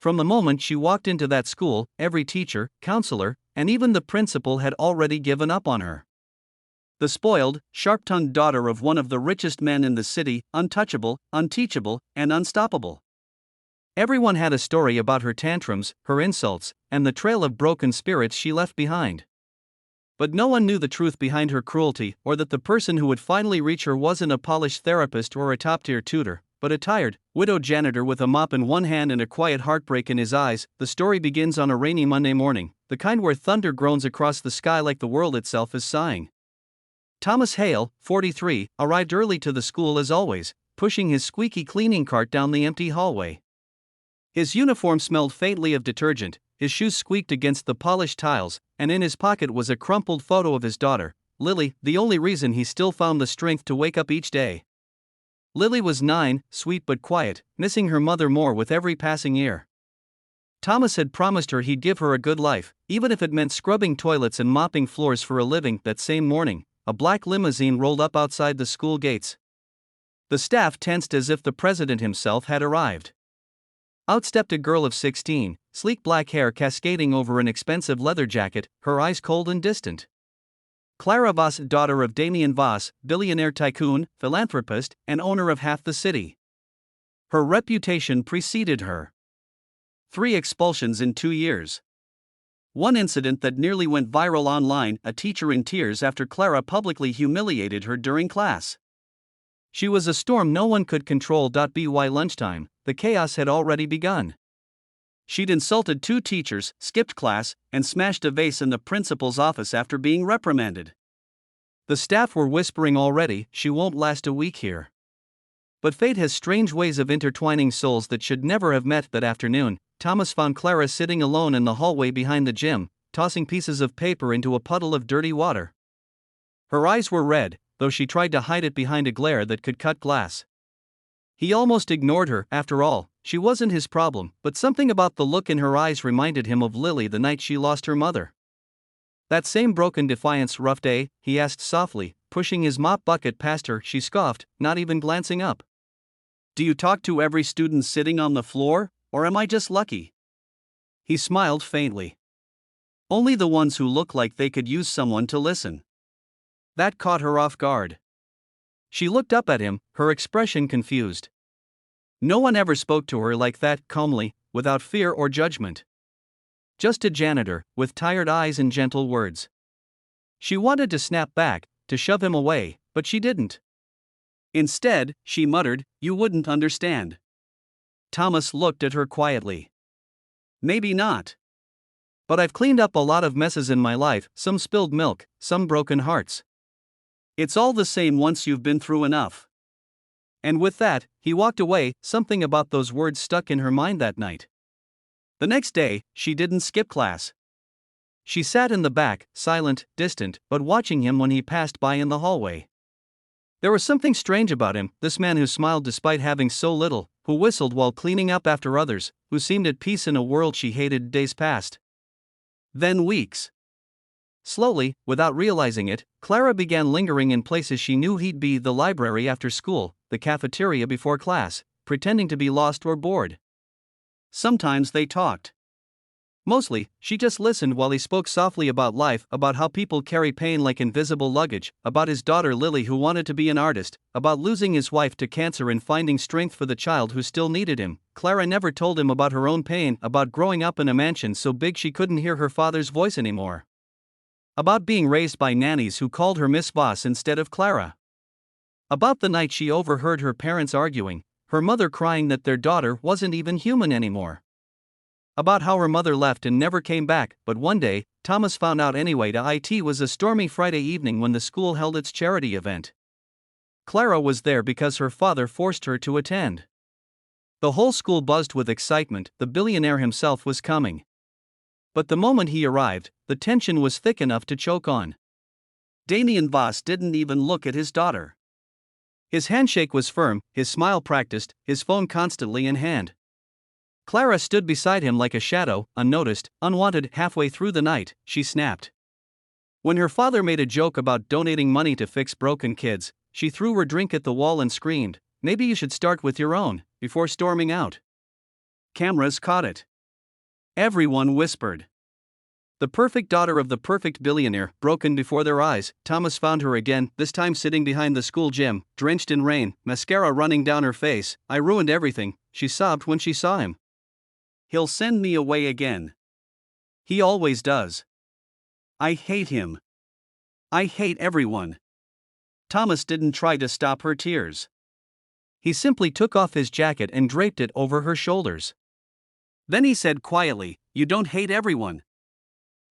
From the moment she walked into that school, every teacher, counselor, and even the principal had already given up on her. The spoiled, sharp-tongued daughter of one of the richest men in the city, untouchable, unteachable, and unstoppable. Everyone had a story about her tantrums, her insults, and the trail of broken spirits she left behind. But no one knew the truth behind her cruelty, or that the person who would finally reach her wasn't a polished therapist or a top-tier tutor, but a tired, widowed janitor with a mop in one hand and a quiet heartbreak in his eyes. The story begins on a rainy Monday morning, the kind where thunder groans across the sky like the world itself is sighing. Thomas Hale, 43, arrived early to the school as always, pushing his squeaky cleaning cart down the empty hallway. His uniform smelled faintly of detergent, his shoes squeaked against the polished tiles, and in his pocket was a crumpled photo of his daughter, Lily, the only reason he still found the strength to wake up each day. Lily was 9, sweet but quiet, missing her mother more with every passing year. Thomas had promised her he'd give her a good life, even if it meant scrubbing toilets and mopping floors for a living. That same morning, a black limousine rolled up outside the school gates. The staff tensed as if the president himself had arrived. Out stepped a girl of 16, sleek black hair cascading over an expensive leather jacket, her eyes cold and distant. Clara Voss, daughter of Damien Voss, billionaire tycoon, philanthropist, and owner of half the city. Her reputation preceded her. 3 expulsions in 2 years. One incident that nearly went viral online, a teacher in tears after Clara publicly humiliated her during class. She was a storm no one could control. By lunchtime, the chaos had already begun. She'd insulted 2 teachers, skipped class, and smashed a vase in the principal's office after being reprimanded. The staff were whispering already, she won't last a week here. But fate has strange ways of intertwining souls that should never have met. That afternoon, Thomas found Clara sitting alone in the hallway behind the gym, tossing pieces of paper into a puddle of dirty water. Her eyes were red, though she tried to hide it behind a glare that could cut glass. He almost ignored her. After all, she wasn't his problem, but something about the look in her eyes reminded him of Lily the night she lost her mother. That same broken defiance. Rough day? He asked softly, pushing his mop bucket past her. She scoffed, not even glancing up. Do you talk to every student sitting on the floor, or am I just lucky? He smiled faintly. Only the ones who look like they could use someone to listen. That caught her off guard. She looked up at him, her expression confused. No one ever spoke to her like that, calmly, without fear or judgment. Just a janitor, with tired eyes and gentle words. She wanted to snap back, to shove him away, but she didn't. Instead, she muttered, "You wouldn't understand." Thomas looked at her quietly. Maybe not. But I've cleaned up a lot of messes in my life, some spilled milk, some broken hearts. It's all the same once you've been through enough. And with that, he walked away. Something about those words stuck in her mind that night. The next day, she didn't skip class. She sat in the back, silent, distant, but watching him when he passed by in the hallway. There was something strange about him, this man who smiled despite having so little, who whistled while cleaning up after others, who seemed at peace in a world she hated. Days passed. Then weeks. Slowly, without realizing it, Clara began lingering in places she knew he'd be: the library after school, the cafeteria before class, pretending to be lost or bored. Sometimes they talked. Mostly, she just listened while he spoke softly about life, about how people carry pain like invisible luggage, about his daughter Lily who wanted to be an artist, about losing his wife to cancer and finding strength for the child who still needed him. Clara never told him about her own pain, about growing up in a mansion so big she couldn't hear her father's voice anymore. About being raised by nannies who called her Miss Voss instead of Clara. About the night she overheard her parents arguing, her mother crying that their daughter wasn't even human anymore. About how her mother left and never came back, but one day, Thomas found out anyway. It was a stormy Friday evening when the school held its charity event. Clara was there because her father forced her to attend. The whole school buzzed with excitement. The billionaire himself was coming. But the moment he arrived, the tension was thick enough to choke on. Damien Voss didn't even look at his daughter. His handshake was firm, his smile practiced, his phone constantly in hand. Clara stood beside him like a shadow, unnoticed, unwanted. Halfway through the night, she snapped. When her father made a joke about donating money to fix broken kids, she threw her drink at the wall and screamed, "Maybe you should start with your own," before storming out. Cameras caught it. Everyone whispered. The perfect daughter of the perfect billionaire, broken before their eyes. Thomas found her again, this time sitting behind the school gym, drenched in rain, mascara running down her face. I ruined everything, she sobbed when she saw him. He'll send me away again. He always does. I hate him. I hate everyone. Thomas didn't try to stop her tears. He simply took off his jacket and draped it over her shoulders. Then he said quietly, "You don't hate everyone.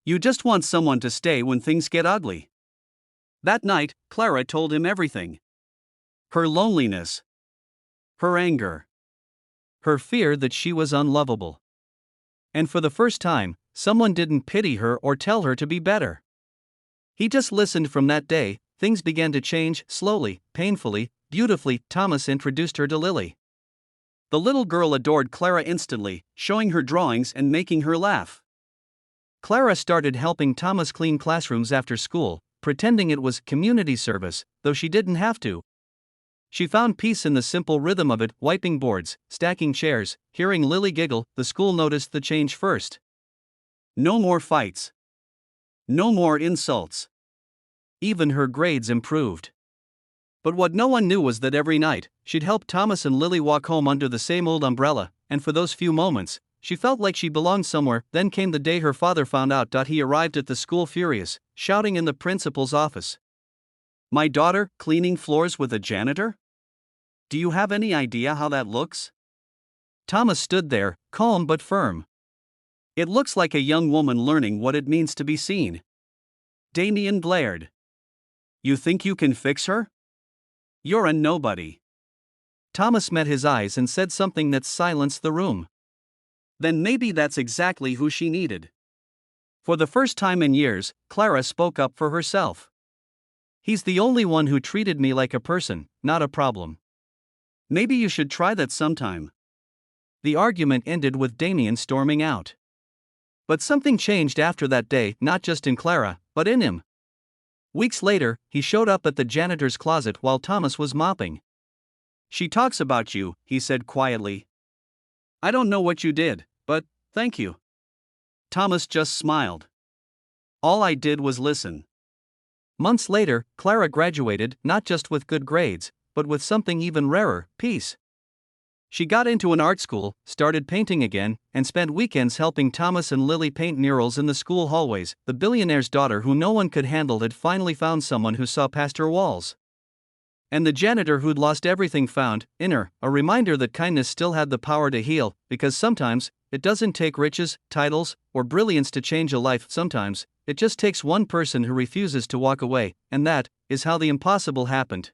You just want someone to stay when things get ugly." That night, Clara told him everything. Her loneliness. Her anger. Her fear that she was unlovable. And for the first time, someone didn't pity her or tell her to be better. He just listened. From that day, things began to change, slowly, painfully, beautifully. Thomas introduced her to Lily. The little girl adored Clara instantly, showing her drawings and making her laugh. Clara started helping Thomas clean classrooms after school, pretending it was community service, though she didn't have to. She found peace in the simple rhythm of it, wiping boards, stacking chairs, hearing Lily giggle. The school noticed the change first. No more fights. No more insults. Even her grades improved. But what no one knew was that every night, she'd help Thomas and Lily walk home under the same old umbrella, and for those few moments, she felt like she belonged somewhere. Then came the day her father found out. He arrived at the school furious, shouting in the principal's office. "My daughter, cleaning floors with a janitor? Do you have any idea how that looks?" Thomas stood there, calm but firm. "It looks like a young woman learning what it means to be seen." Damien blared. "You think you can fix her? You're a nobody." Thomas met his eyes and said something that silenced the room. Then maybe that's exactly who she needed. For the first time in years, Clara spoke up for herself. "He's the only one who treated me like a person, not a problem. Maybe you should try that sometime." The argument ended with Damien storming out. But something changed after that day, not just in Clara, but in him. Weeks later, he showed up at the janitor's closet while Thomas was mopping. "She talks about you," he said quietly. "I don't know what you did, but thank you." Thomas just smiled. "All I did was listen." Months later, Clara graduated, not just with good grades, but with something even rarer, peace. She got into an art school, started painting again, and spent weekends helping Thomas and Lily paint murals in the school hallways. The billionaire's daughter who no one could handle had finally found someone who saw past her walls. And the janitor who'd lost everything found, in her, a reminder that kindness still had the power to heal, because sometimes, it doesn't take riches, titles, or brilliance to change a life. Sometimes, it just takes one person who refuses to walk away, and that is how the impossible happened.